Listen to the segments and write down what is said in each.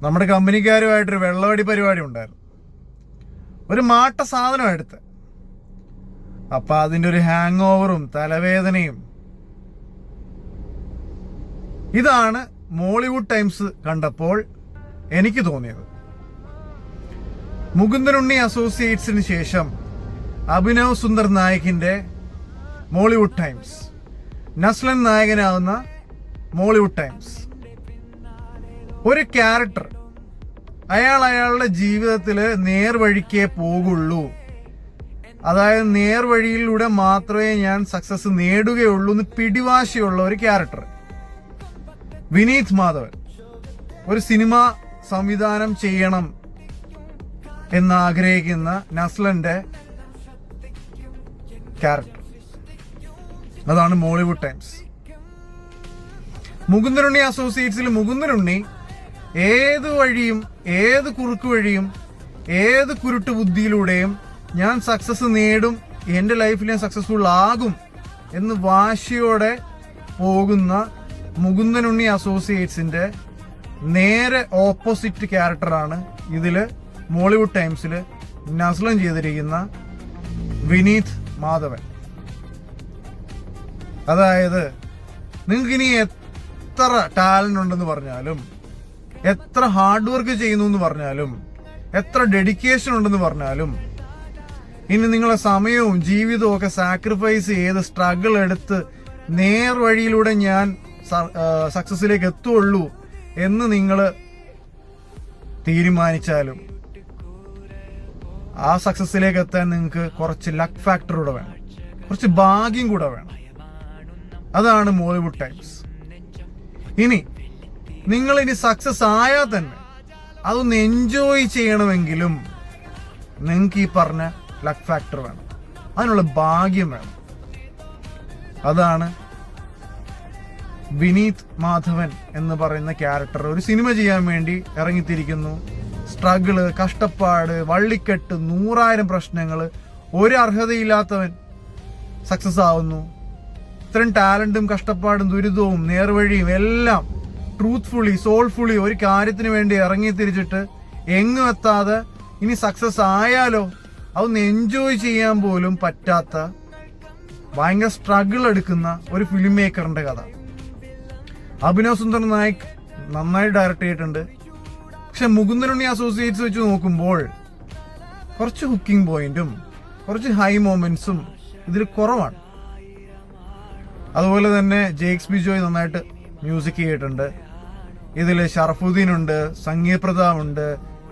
നമ്മുടെ കമ്പനിക്കാരുമായിട്ടൊരു വെള്ളവടി പരിപാടി ഉണ്ടായിരുന്നു. ഒരു മാട്ട സാധനം എടുത്ത്. അപ്പം അതിൻ്റെ ഒരു ഹാങ് ഓവറും തലവേദനയും. ഇതാണ് മോളിവുഡ് ടൈംസ് കണ്ടപ്പോൾ എനിക്ക് തോന്നിയത്. മുകുന്ദനുണ്ണി അസോസിയേറ്റ്സിന് ശേഷം അഭിനവ് സുന്ദർ നായിക്കിന്റെ മോളിവുഡ് ടൈംസ്, നസ്ലൻ നായകനാവുന്ന മോളിവുഡ് ടൈംസ്. ഒരു ക്യാരക്ടർ അയാളുടെ ജീവിതത്തിൽ നേർവഴിക്കേ പോകുള്ളൂ, അതായത് നേർവഴിയിലൂടെ മാത്രമേ ഞാൻ സക്സസ് നേടുകയുള്ളൂ എന്ന് പിടിവാശിയുള്ള ഒരു ക്യാരക്ടർ. വിനീത് മാധവൻ ഒരു സിനിമ സംവിധാനം ചെയ്യണം എന്നാഗ്രഹിക്കുന്ന നസ്ലന്റെ ക്യാരക്ടർ. അതാണ് മോളിവുഡ് ടൈംസ്. മുകുന്ദനുണ്ണി അസോസിയേറ്റ്സിൽ മുകുന്ദനുണ്ണി ഏത് വഴിയും, ഏത് കുറുക്ക് വഴിയും, ഏത് കുരുട്ട് ബുദ്ധിയിലൂടെയും ഞാൻ സക്സസ് നേടും, എൻ്റെ ലൈഫിൽ ഞാൻ സക്സസ്ഫുൾ ആകും എന്ന് വാശിയോടെ പോകുന്ന മുകുന്ദനുണ്ണി അസോസിയേറ്റ്സിന്റെ നേരെ ഓപ്പോസിറ്റ് ക്യാരക്ടറാണ് ഇതില് മോളിവുഡ് ടൈംസിൽ നസ്ലൻ ചെയ്തിരിക്കുന്ന വിനീത് മാധവൻ. അതായത് നിങ്ങൾക്ക് ഇനി എത്ര ടാലന്റ് ഉണ്ടെന്ന് പറഞ്ഞാലും, എത്ര ഹാർഡ് വർക്ക് ചെയ്യുന്നു എന്ന് പറഞ്ഞാലും, എത്ര ഡെഡിക്കേഷൻ ഉണ്ടെന്ന് പറഞ്ഞാലും, ഇനി നിങ്ങളെ സമയവും ജീവിതവും ഒക്കെ സാക്രിഫൈസ് ചെയ്ത് സ്ട്രഗിൾ എടുത്ത് നേർവഴിയിലൂടെ ഞാൻ സക്സസിലേക്ക് എത്തുള്ളൂ എന്ന് നിങ്ങൾ തീരുമാനിച്ചാലും ആ സക്സസിലേക്ക് എത്താൻ നിങ്ങൾക്ക് കുറച്ച് ലക്ക് ഫാക്ടർ കൂടെ വേണം, കുറച്ച് ഭാഗ്യം കൂടെ വേണം. അതാണ് മോളിവുഡ് ടൈംസ്. ഇനി നിങ്ങൾ ഇനി സക്സസ് ആയാൽ തന്നെ അതൊന്ന് എൻജോയ് ചെയ്യണമെങ്കിലും നിങ്ങൾക്ക് ഈ പറഞ്ഞ ലക്ക് ഫാക്ടർ വേണം, അതിനുള്ള ഭാഗ്യം വേണം. അതാണ് വിനീത് മാധവൻ എന്ന് പറയുന്ന ക്യാരക്ടർ ഒരു സിനിമ ചെയ്യാൻ വേണ്ടി ഇറങ്ങിത്തിരിക്കുന്നു. സ്ട്രഗിള്, കഷ്ടപ്പാട്, വള്ളിക്കെട്ട്, 100,000 പ്രശ്നങ്ങൾ, ഒരു അർഹതയില്ലാത്തവൻ സക്സസ് ആവുന്നു. ഇത്രയും ടാലന്റും കഷ്ടപ്പാടും ദുരിതവും നേർവഴിയും എല്ലാം ട്രൂത്ത്ഫുള്ളി, സോൾഫുള്ളി ഒരു കാര്യത്തിന് വേണ്ടി ഇറങ്ങിത്തിരിച്ചിട്ട് എങ്ങും എത്താതെ ഇനി സക്സസ് ആയാലോ അതൊന്ന് എൻജോയ് ചെയ്യാൻ പോലും പറ്റാത്ത ഭയങ്കര സ്ട്രഗിൾ എടുക്കുന്ന ഒരു ഫിലിം മേക്കറിന്റെ കഥ. അഭിനവ് സുന്ദർ നായിക് നന്നായി ഡയറക്ട് ചെയ്തിട്ടുണ്ട്. പക്ഷെ മുകുന്ദനുണ്ണി അസോസിയേറ്റ്സ് വെച്ച് നോക്കുമ്പോൾ കുറച്ച് ഹുക്കിംഗ് പോയിന്റും കുറച്ച് ഹൈ മൊമെന്റ്സും ഇതിൽ കുറവാണ്. അതുപോലെ തന്നെ ജെയ്ക്സ് ബിജോയ് നന്നായിട്ട് മ്യൂസിക് ചെയ്തിട്ടുണ്ട്. ഇതിൽ ഷറഫുദ്ദീൻ ഉണ്ട്, സംഗീത് പ്രതാപ് ഉണ്ട്,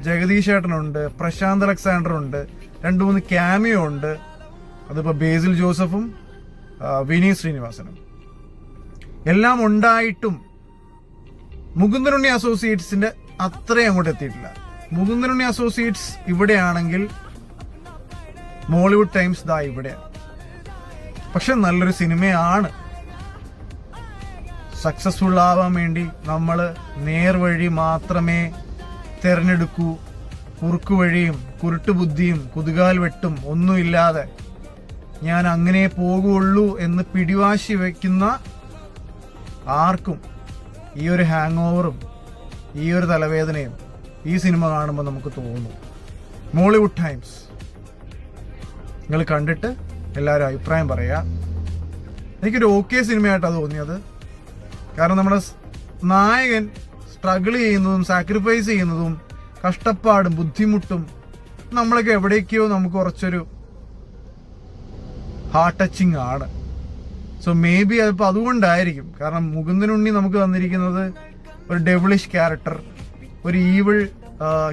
ജഗദീഷ് ചേട്ടനുണ്ട്, പ്രശാന്ത് അലക്സാണ്ടർ ഉണ്ട്, 2-3 ക്യാമിയോ ഉണ്ട്. അതിപ്പോ ബേസിൽ ജോസഫും വിനീത് ശ്രീനിവാസനും എല്ലാം ഉണ്ടായിട്ടും മുകുന്ദനുണ്ണി അസോസിയേറ്റ്സിന്റെ അത്രയും അങ്ങോട്ട് എത്തിയിട്ടില്ല. മുകുന്ദനുണ്ണി അസോസിയേറ്റ്സ് ഇവിടെയാണെങ്കിൽ മോളിവുഡ് ടൈംസ് ദാ ഇവിടെയാണ്. പക്ഷെ നല്ലൊരു സിനിമയാണ്. സക്സസ്ഫുൾ ആവാൻ വേണ്ടി നമ്മൾ നേർവഴി മാത്രമേ തിരഞ്ഞെടുക്കൂ. കുറുക്കു വഴിയും കുരുട്ടുബുദ്ധിയും കുതുകാൽ വെട്ടും ഒന്നുമില്ലാതെ ഞാൻ അങ്ങനെ പോകുള്ളൂ എന്ന് പിടിവാശി വയ്ക്കുന്ന ആർക്കും ഈ ഒരു ഹാങ് ഓവറും ഈ ഒരു തലവേദനയും ഈ സിനിമ കാണുമ്പോൾ നമുക്ക് തോന്നും. മോളിവുഡ് ടൈംസ് നിങ്ങൾ കണ്ടിട്ട് എല്ലാവരും അഭിപ്രായം പറയാ. എനിക്കൊരു ഓക്കെ സിനിമയായിട്ടാണ് തോന്നിയത്. കാരണം നമ്മുടെ നായകൻ സ്ട്രഗിൾ ചെയ്യുന്നതും സാക്രിഫൈസ് ചെയ്യുന്നതും കഷ്ടപ്പാടും ബുദ്ധിമുട്ടും നമ്മളൊക്കെ എവിടേക്കോ നമുക്ക് കുറച്ചൊരു ഹാർട്ട് ടച്ചിങ് ആണ്. സോ മേ ബി അതിപ്പോൾ അതുകൊണ്ടായിരിക്കും. കാരണം മുകുന്ദനുണ്ണി നമുക്ക് തന്നിരിക്കുന്നത് ഒരു ഡെവിളിഷ് ക്യാരക്ടർ, ഒരു ഈവിൾ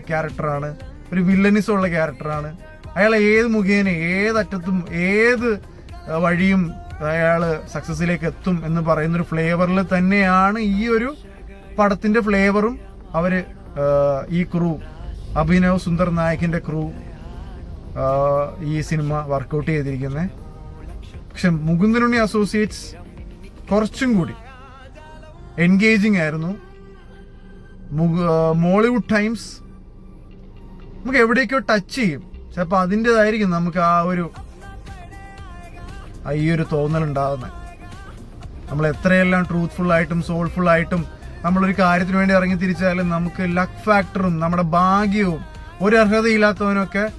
ക്യാരക്ടറാണ്, ഒരു വില്ലനിസം ഉള്ള ക്യാരക്ടറാണ്. അയാൾ ഏത് മുഖേന ഏതറ്റത്തും ഏത് വഴിയും അയാൾ സക്സസിലേക്ക് എത്തും എന്ന് പറയുന്നൊരു ഫ്ലേവറിൽ തന്നെയാണ് ഈ ഒരു പടത്തിന്റെ ഫ്ലേവറും അവര് ഈ ക്രൂ, അഭിനവ് സുന്ദർ നായകിന്റെ ക്രൂ ഈ സിനിമ വർക്കൗട്ട് ചെയ്തിരിക്കുന്നത്. പക്ഷെ മുകുന്ദനുണ്ണി അസോസിയേറ്റ്സ് കുറച്ചും കൂടി എൻഗേജിങ് ആയിരുന്നു. മോളിവുഡ് ടൈംസ് നമുക്ക് എവിടേക്കോ ടച്ച് ചെയ്യും. ചിലപ്പോൾ അതിൻ്റെതായിരിക്കും നമുക്ക് ഈ ഒരു തോന്നലുണ്ടാകുന്നത്. നമ്മൾ എത്രയെല്ലാം ട്രൂത്ത്ഫുൾ ആയിട്ടും സോൾഫുൾ ആയിട്ടും നമ്മളൊരു കാര്യത്തിന് വേണ്ടി ഇറങ്ങി തിരിച്ചാലും നമുക്ക് ലക്ക് ഫാക്ടറും നമ്മുടെ ഭാഗ്യവും ഒരു അർഹതയില്ലാത്തവനൊക്കെ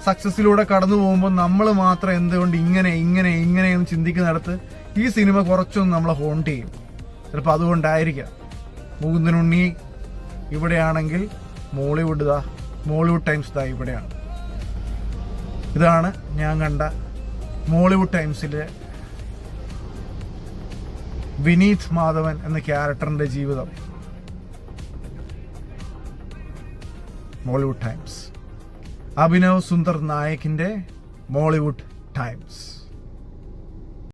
സക്സസിലൂടെ കടന്നു പോകുമ്പോൾ നമ്മൾ മാത്രം എന്തുകൊണ്ട് ഇങ്ങനെയെന്ന് ചിന്തിക്കുന്നിടത്ത് ഈ സിനിമ കുറച്ചൊന്നും നമ്മളെ ഹോണ്ട് ചെയ്യും. ചിലപ്പോൾ അതുകൊണ്ടായിരിക്കാം. മുകുന്ദനുണ്ണി ഇവിടെയാണെങ്കിൽ മോളിവുഡ് ടൈംസ് ഇവിടെയാണ്. ഇതാണ് ഞാൻ കണ്ട മോളിവുഡ് ടൈംസിലെ വിനീത് മാധവൻ എന്ന ക്യാരക്ടറിന്റെ ജീവിതം. മോളിവുഡ് ടൈംസ്, അഭിനവ് സുന്ദർ നായകിന്റെ മോളിവുഡ് ടൈംസ്.